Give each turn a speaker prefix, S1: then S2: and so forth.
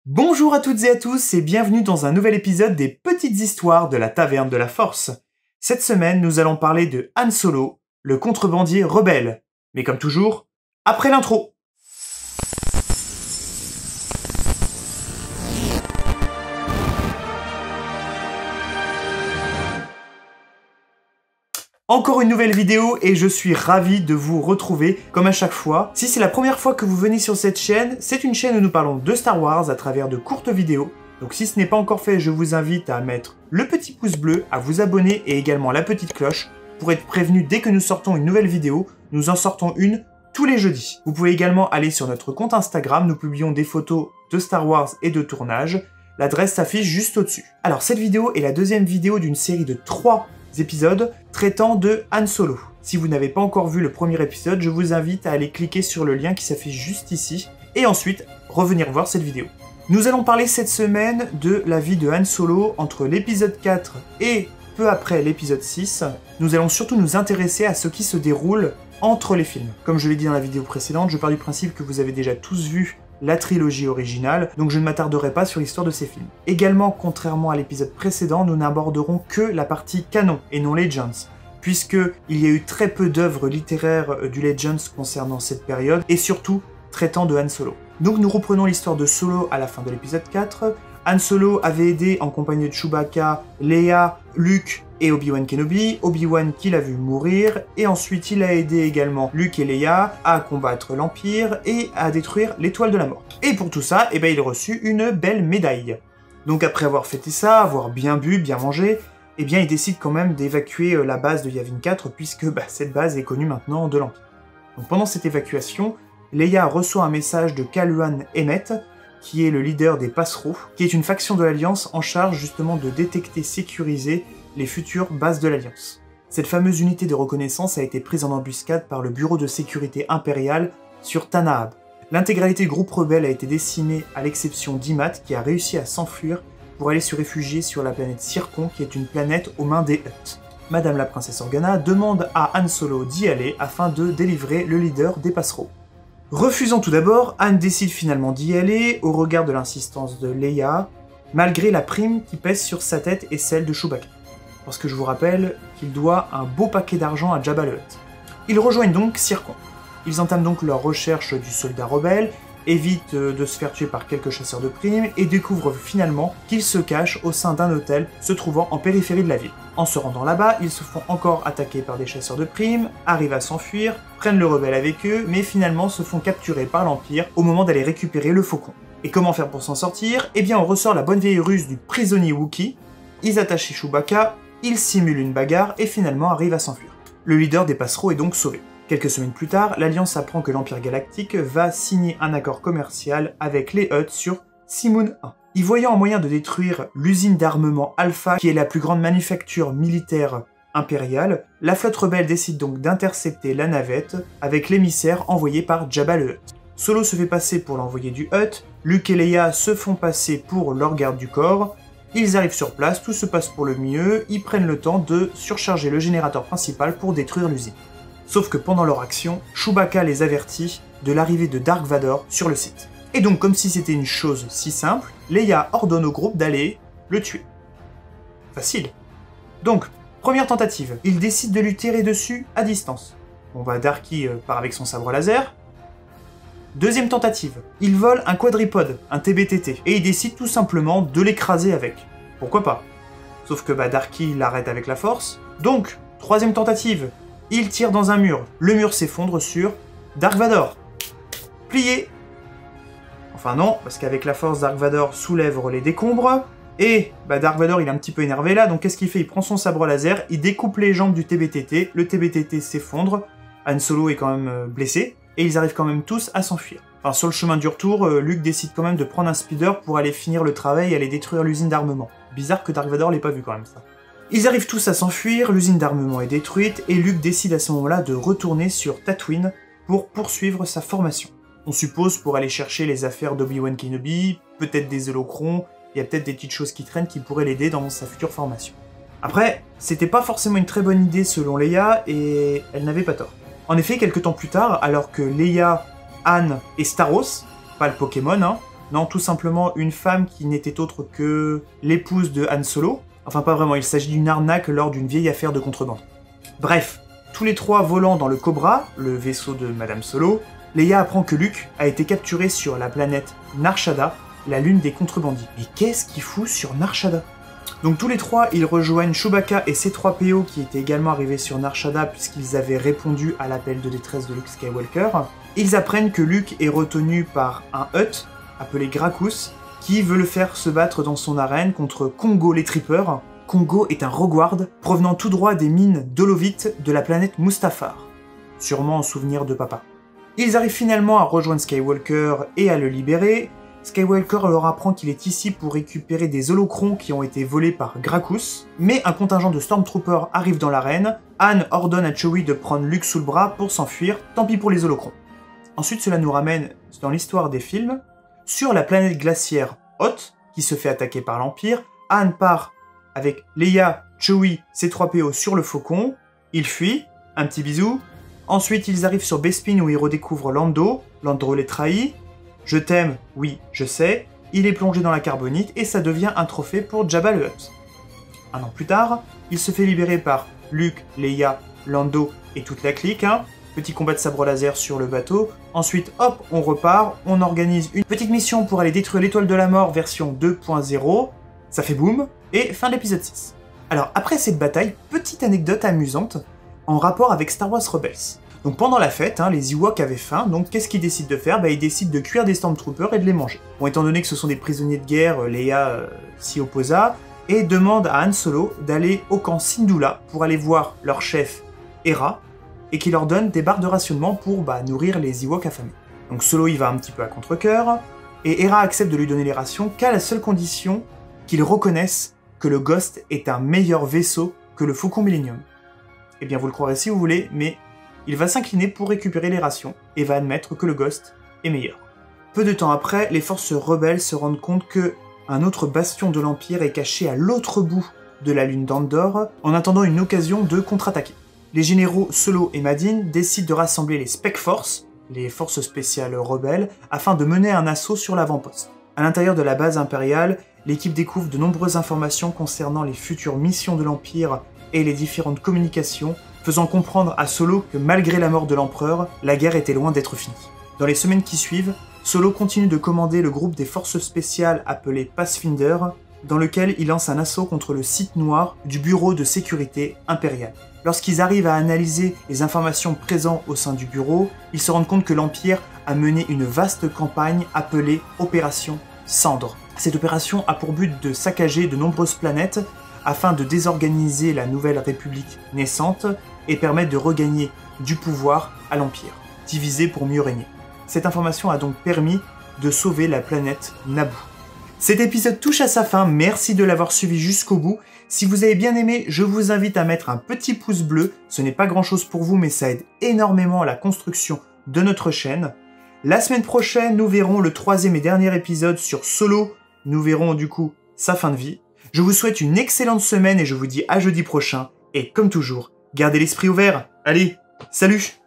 S1: Bonjour à toutes et à tous et bienvenue dans un nouvel épisode des Petites Histoires de la Taverne de la Force. Cette semaine, nous allons parler de Han Solo, le contrebandier rebelle. Mais comme toujours, après l'intro. Encore une nouvelle vidéo et je suis ravi de vous retrouver comme à chaque fois. Si c'est la première fois que vous venez sur cette chaîne, c'est une chaîne où nous parlons de Star Wars à travers de courtes vidéos. Donc si ce n'est pas encore fait, je vous invite à mettre le petit pouce bleu, à vous abonner et également la petite cloche pour être prévenu dès que nous sortons une nouvelle vidéo. Nous en sortons une tous les jeudis. Vous pouvez également aller sur notre compte Instagram, nous publions des photos de Star Wars et de tournage. L'adresse s'affiche juste au-dessus. Alors cette vidéo est la deuxième vidéo d'une série de 3 épisodes traitant de Han Solo. Si vous n'avez pas encore vu le premier épisode, je vous invite à aller cliquer sur le lien qui s'affiche juste ici et ensuite revenir voir cette vidéo. Nous allons parler cette semaine de la vie de Han Solo entre l'épisode 4 et peu après l'épisode 6. Nous allons surtout nous intéresser à ce qui se déroule entre les films. Comme je l'ai dit dans la vidéo précédente, je pars du principe que vous avez déjà tous vu la trilogie originale, donc je ne m'attarderai pas sur l'histoire de ces films. Également, contrairement à l'épisode précédent, nous n'aborderons que la partie canon et non Legends, puisque il y a eu très peu d'œuvres littéraires du Legends concernant cette période, et surtout traitant de Han Solo. Donc nous reprenons l'histoire de Solo à la fin de l'épisode 4. Han Solo avait aidé en compagnie de Chewbacca, Leia, Luke et Obi-Wan Kenobi, Obi-Wan qui l'a vu mourir, et ensuite il a aidé également Luke et Leia à combattre l'Empire et à détruire l'étoile de la mort. Et pour tout ça, il reçut une belle médaille. Donc après avoir fêté ça, avoir bien bu, bien mangé, il décide quand même d'évacuer la base de Yavin 4, puisque cette base est connue maintenant de l'Empire. Donc pendant cette évacuation, Leia reçoit un message de Kaluan Emmet, qui est le leader des Passereaux, qui est une faction de l'Alliance en charge justement de détecter, sécuriser les futures bases de l'Alliance. Cette fameuse unité de reconnaissance a été prise en embuscade par le Bureau de sécurité impérial sur Tanahab. L'intégralité du groupe rebelle a été décimée à l'exception d'Imat qui a réussi à s'enfuir pour aller se réfugier sur la planète Circon qui est une planète aux mains des Hutt. Madame la princesse Organa demande à Han Solo d'y aller afin de délivrer le leader des Passereaux. Refusant tout d'abord, Han décide finalement d'y aller au regard de l'insistance de Leia, malgré la prime qui pèse sur sa tête et celle de Chewbacca. Parce que je vous rappelle qu'il doit un beau paquet d'argent à Jabba le Hutt. Ils rejoignent donc Circon. Ils entament donc leur recherche du soldat rebelle, évitent de se faire tuer par quelques chasseurs de primes et découvrent finalement qu'il se cache au sein d'un hôtel se trouvant en périphérie de la ville. En se rendant là-bas, ils se font encore attaquer par des chasseurs de primes, arrivent à s'enfuir, prennent le rebelle avec eux, mais finalement se font capturer par l'Empire au moment d'aller récupérer le faucon. Et comment faire pour s'en sortir? On ressort la bonne vieille ruse du prisonnier Wookiee, ils attachent Chewbacca, ils simulent une bagarre et finalement arrivent à s'enfuir. Le leader des Passereaux est donc sauvé. Quelques semaines plus tard, l'Alliance apprend que l'Empire Galactique va signer un accord commercial avec les Hutt sur Simoon 1. Y voyant un moyen de détruire l'usine d'armement Alpha, qui est la plus grande manufacture militaire impériale, la flotte rebelle décide donc d'intercepter la navette avec l'émissaire envoyé par Jabba le Hutt. Solo se fait passer pour l'envoyé du Hutt, Luke et Leia se font passer pour leur garde du corps, ils arrivent sur place, tout se passe pour le mieux, ils prennent le temps de surcharger le générateur principal pour détruire l'usine. Sauf que pendant leur action, Chewbacca les avertit de l'arrivée de Dark Vador sur le site. Et donc comme si c'était une chose si simple, Leia ordonne au groupe d'aller le tuer. Facile. Donc, première tentative, ils décident de lui tirer dessus à distance. Darky part avec son sabre laser. Deuxième tentative, ils volent un quadripode, un TBTT, et ils décident tout simplement de l'écraser avec. Pourquoi pas? Sauf que Darky l'arrête avec la force. Donc, troisième tentative, ils tirent dans un mur. Le mur s'effondre sur Dark Vador. Plié. Enfin non, parce qu'avec la force, Dark Vador soulève les décombres. Et Dark Vador, il est un petit peu énervé là, donc qu'est-ce qu'il fait? Il prend son sabre laser, il découpe les jambes du TBTT, le TBTT s'effondre, Han Solo est quand même blessé, et ils arrivent quand même tous à s'enfuir. Enfin, sur le chemin du retour, Luke décide quand même de prendre un speeder pour aller finir le travail et aller détruire l'usine d'armement. Bizarre que Dark Vador l'ait pas vu quand même ça. Ils arrivent tous à s'enfuir, l'usine d'armement est détruite, et Luke décide à ce moment-là de retourner sur Tatooine pour poursuivre sa formation. On suppose pour aller chercher les affaires d'Obi-Wan Kenobi, peut-être des holocrons, il y a peut-être des petites choses qui traînent qui pourraient l'aider dans sa future formation. Après, c'était pas forcément une très bonne idée selon Leia, et elle n'avait pas tort. En effet, quelques temps plus tard, alors que Leia, Han et Staros, pas le Pokémon, Non, tout simplement une femme qui n'était autre que l'épouse de Han Solo. Enfin pas vraiment, il s'agit d'une arnaque lors d'une vieille affaire de contrebande. Bref, tous les trois volant dans le Cobra, le vaisseau de Madame Solo, Leia apprend que Luke a été capturé sur la planète Nar Shaddaa, la lune des contrebandiers. Mais qu'est-ce qu'il fout sur Nar Shaddaa? Donc tous les trois, ils rejoignent Chewbacca et C-3PO qui étaient également arrivés sur Nar Shaddaa puisqu'ils avaient répondu à l'appel de détresse de Luke Skywalker. Ils apprennent que Luke est retenu par un Hutt, appelé Gracchus, qui veut le faire se battre dans son arène contre Kongo les Trippers. Kongo est un Roguard provenant tout droit des mines d'Olovite de la planète Mustafar, sûrement en souvenir de papa. Ils arrivent finalement à rejoindre Skywalker et à le libérer. Skywalker leur apprend qu'il est ici pour récupérer des holocrons qui ont été volés par Gracchus, mais un contingent de Stormtroopers arrive dans l'arène. Han ordonne à Chewie de prendre Luke sous le bras pour s'enfuir, tant pis pour les holocrons. Ensuite, cela nous ramène dans l'histoire des films, sur la planète glaciaire Hoth, qui se fait attaquer par l'Empire. Han part avec Leia, Chewie, C-3PO sur le Faucon, ils fuient, un petit bisou. Ensuite, ils arrivent sur Bespin où ils redécouvrent Lando, Lando les trahit. Je t'aime, oui, je sais. Il est plongé dans la carbonite et ça devient un trophée pour Jabba le Hutt. Un an plus tard, il se fait libérer par Luke, Leia, Lando et toute la clique. Petit combat de sabre laser sur le bateau. Ensuite, hop, on repart. On organise une petite mission pour aller détruire l'étoile de la mort version 2.0. Ça fait boum. Et fin de l'épisode 6. Alors, après cette bataille, petite anecdote amusante en rapport avec Star Wars Rebels. Donc pendant la fête, les Ewoks avaient faim, donc qu'est-ce qu'ils décident de faire? Ils décident de cuire des Stormtroopers et de les manger. Bon, étant donné que ce sont des prisonniers de guerre, Leia s'y opposa, et demande à Han Solo d'aller au camp Syndulla pour aller voir leur chef, Hera, et qui leur donne des barres de rationnement pour nourrir les Ewoks affamés. Donc Solo y va un petit peu à contre-cœur, et Hera accepte de lui donner les rations qu'à la seule condition qu'il reconnaisse que le Ghost est un meilleur vaisseau que le Faucon Millennium. Eh bien vous le croirez si vous voulez, mais il va s'incliner pour récupérer les rations, et va admettre que le Ghost est meilleur. Peu de temps après, les forces rebelles se rendent compte que un autre bastion de l'Empire est caché à l'autre bout de la lune d'Andor, en attendant une occasion de contre-attaquer. Les généraux Solo et Madine décident de rassembler les Spec Force, les forces spéciales rebelles, afin de mener un assaut sur l'avant-poste. À l'intérieur de la base impériale, l'équipe découvre de nombreuses informations concernant les futures missions de l'Empire et les différentes communications, faisant comprendre à Solo que malgré la mort de l'Empereur, la guerre était loin d'être finie. Dans les semaines qui suivent, Solo continue de commander le groupe des forces spéciales appelé Pathfinder, dans lequel il lance un assaut contre le site noir du bureau de sécurité impérial. Lorsqu'ils arrivent à analyser les informations présentes au sein du bureau, ils se rendent compte que l'Empire a mené une vaste campagne appelée Opération Cendre. Cette opération a pour but de saccager de nombreuses planètes afin de désorganiser la nouvelle république naissante et permettre de regagner du pouvoir à l'Empire, diviser pour mieux régner. Cette information a donc permis de sauver la planète Naboo. Cet épisode touche à sa fin, merci de l'avoir suivi jusqu'au bout. Si vous avez bien aimé, je vous invite à mettre un petit pouce bleu, ce n'est pas grand chose pour vous mais ça aide énormément à la construction de notre chaîne. La semaine prochaine, nous verrons le 3e et dernier épisode sur Solo, nous verrons du coup sa fin de vie. Je vous souhaite une excellente semaine et je vous dis à jeudi prochain, et comme toujours, gardez l'esprit ouvert. Allez, salut!